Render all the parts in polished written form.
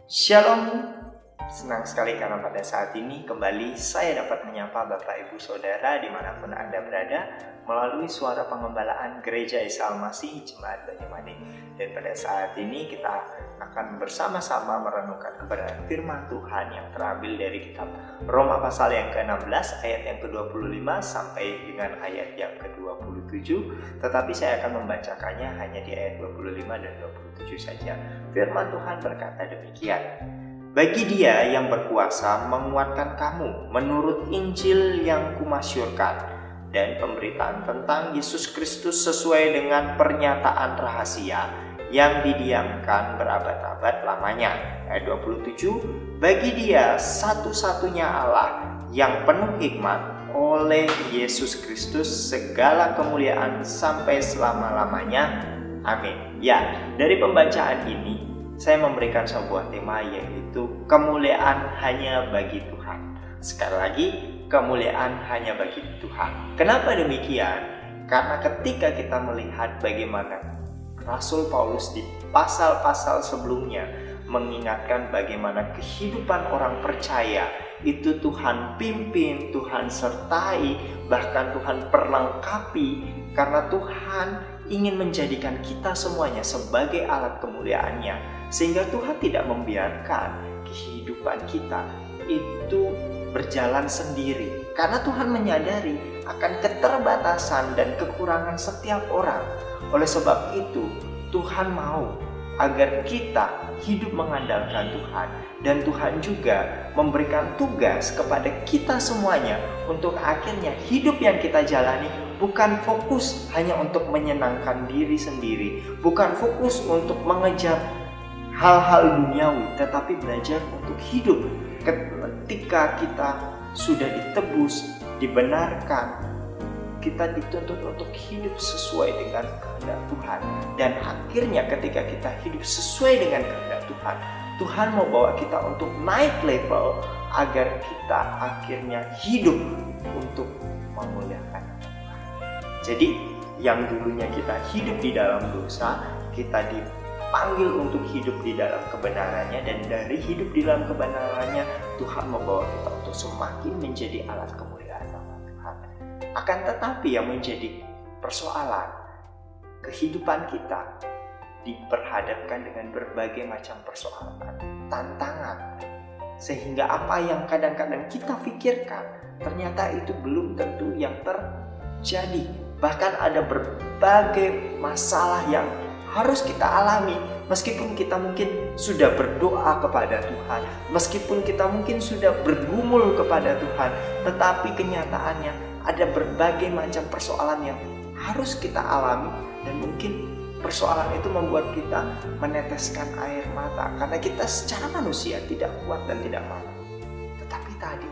Shalom, senang sekali karena pada saat ini kembali saya dapat menyapa Bapak Ibu Saudara dimanapun Anda berada melalui suara pengembalaan Gereja Isa Al-Masih Jemaat Banyumanik. Dan pada saat ini kita akan bersama-sama merenungkan kebenaran firman Tuhan yang terambil dari kitab Roma pasal yang ke-16 ayat yang ke-25 sampai dengan ayat yang ke-27. Tetapi saya akan membacakannya hanya di ayat 25 dan 27 saja. Firman Tuhan berkata demikian. Bagi Dia yang berkuasa menguatkan kamu menurut Injil yang kumasyurkan dan pemberitaan tentang Yesus Kristus sesuai dengan pernyataan rahasia yang didiamkan berabad-abad lamanya. Ayat 27, bagi Dia satu-satunya Allah yang penuh hikmat, oleh Yesus Kristus segala kemuliaan sampai selama-lamanya. Amin. Ya, dari pembacaan ini saya memberikan sebuah tema, yaitu kemuliaan hanya bagi Tuhan. Sekali lagi, kemuliaan hanya bagi Tuhan. Kenapa demikian? Karena ketika kita melihat bagaimana Rasul Paulus di pasal-pasal sebelumnya mengingatkan bagaimana kehidupan orang percaya itu Tuhan pimpin, Tuhan sertai, bahkan Tuhan perlengkapi, karena Tuhan ingin menjadikan kita semuanya sebagai alat kemuliaannya, sehingga Tuhan tidak membiarkan kehidupan kita itu berjalan sendiri, karena Tuhan menyadari akan keterbatasan dan kekurangan setiap orang. Oleh sebab itu, Tuhan mau agar kita hidup mengandalkan Tuhan, dan Tuhan juga memberikan tugas kepada kita semuanya untuk akhirnya hidup yang kita jalani bukan fokus hanya untuk menyenangkan diri sendiri, bukan fokus untuk mengejar hal-hal duniawi, tetapi belajar untuk hidup ketika kita sudah ditebus, dibenarkan. Kita dituntut untuk hidup sesuai dengan kehendak Tuhan. Dan akhirnya ketika kita hidup sesuai dengan kehendak Tuhan, Tuhan mau bawa kita untuk naik level agar kita akhirnya hidup untuk memuliakan Tuhan. Jadi yang dulunya kita hidup di dalam dosa, kita dipanggil untuk hidup di dalam kebenarannya, dan dari hidup di dalam kebenarannya Tuhan membawa kita untuk semakin menjadi alat kemuliaan nama Tuhan. Akan tetapi yang menjadi persoalan, kehidupan kita diperhadapkan dengan berbagai macam persoalan, tantangan, sehingga apa yang kadang-kadang kita pikirkan ternyata itu belum tentu yang terjadi. Bahkan ada berbagai masalah yang harus kita alami, meskipun kita mungkin sudah berdoa kepada Tuhan, meskipun kita mungkin sudah bergumul kepada Tuhan, tetapi kenyataannya ada berbagai macam persoalan yang harus kita alami, dan mungkin persoalan itu membuat kita meneteskan air mata karena kita secara manusia tidak kuat dan tidak mampu. Tetapi tadi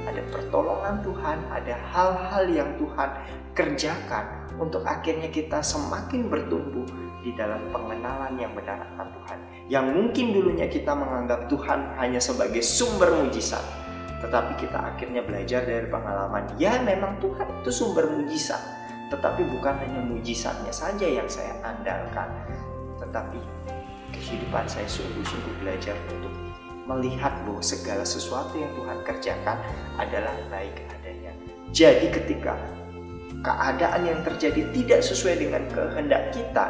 ada pertolongan Tuhan, ada hal-hal yang Tuhan kerjakan untuk akhirnya kita semakin bertumbuh di dalam pengenalan yang benar akan Tuhan. Yang mungkin dulunya kita menganggap Tuhan hanya sebagai sumber mujizat, tetapi kita akhirnya belajar dari pengalaman, ya memang Tuhan itu sumber mujizat, tetapi bukan hanya mujizatnya saja yang saya andalkan, tetapi kehidupan saya sungguh-sungguh belajar untuk melihat bahwa segala sesuatu yang Tuhan kerjakan adalah baik adanya. Jadi ketika keadaan yang terjadi tidak sesuai dengan kehendak kita,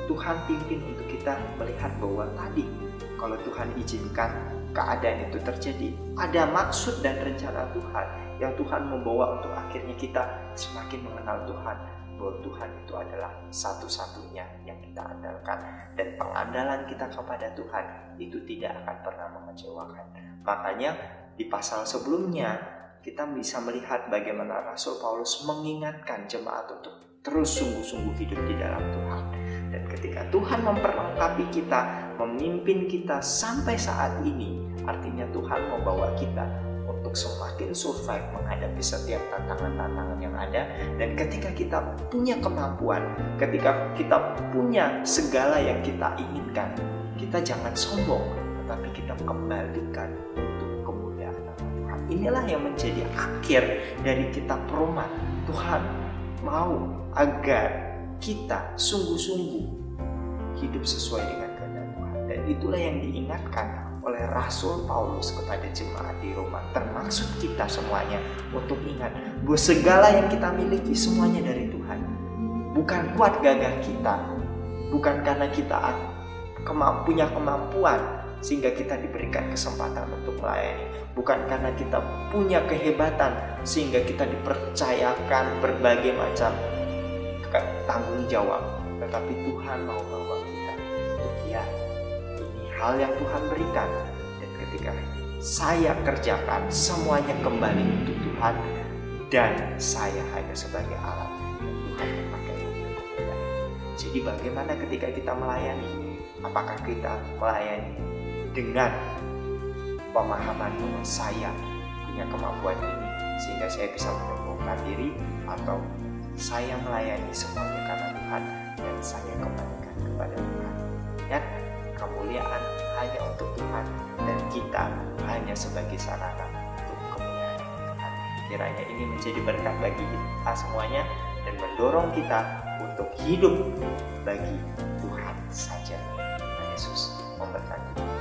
Tuhan pimpin untuk kita melihat bahwa tadi kalau Tuhan izinkan keadaan itu terjadi, ada maksud dan rencana Tuhan yang Tuhan membawa untuk akhirnya kita semakin mengenal Tuhan, bahwa Tuhan itu adalah satu-satunya yang kita andalkan, dan pengandalan kita kepada Tuhan itu tidak akan pernah mengecewakan. Makanya di pasal sebelumnya kita bisa melihat bagaimana Rasul Paulus mengingatkan jemaat untuk terus sungguh-sungguh hidup di dalam Tuhan. Dan ketika Tuhan memperlengkapi kita, memimpin kita sampai saat ini, artinya Tuhan membawa kita untuk semakin survive menghadapi setiap tantangan-tantangan yang ada. Dan ketika kita punya kemampuan, ketika kita punya segala yang kita inginkan, kita jangan sombong, tetapi kita kembalikan untuk kemuliaan nama Tuhan. Inilah yang menjadi akhir dari kitab Roma. Tuhan mau agar kita sungguh-sungguh hidup sesuai dengan kehendak Tuhan. Dan itulah yang diingatkan oleh Rasul Paulus kepada jemaat di Roma, termasuk kita semuanya, untuk ingat bahwa segala yang kita miliki semuanya dari Tuhan. Bukan kuat gagah kita, bukan karena kita punya kemampuan sehingga kita diberikan kesempatan untuk melayani, bukan karena kita punya kehebatan sehingga kita dipercayakan berbagai macam tanggung jawab, tetapi Tuhan mau bawa kita untuk ini hal yang Tuhan berikan, dan ketika saya kerjakan semuanya kembali untuk Tuhan, dan saya hanya sebagai alat yang Tuhan pakai untuk kemuliaan. Jadi bagaimana ketika kita melayani? Apakah kita melayani dengan pemahaman bahwa saya punya kemampuan ini sehingga saya bisa menyembuhkan diri, atau saya melayani semuanya karena Tuhan dan saya kembalikan kepada Tuhan, dan kemuliaan hanya untuk Tuhan dan kita hanya sebagai sarana untuk kemuliaan Tuhan. Kiranya ini menjadi berkat bagi kita semuanya dan mendorong kita untuk hidup bagi Tuhan saja. Yesus memberkati.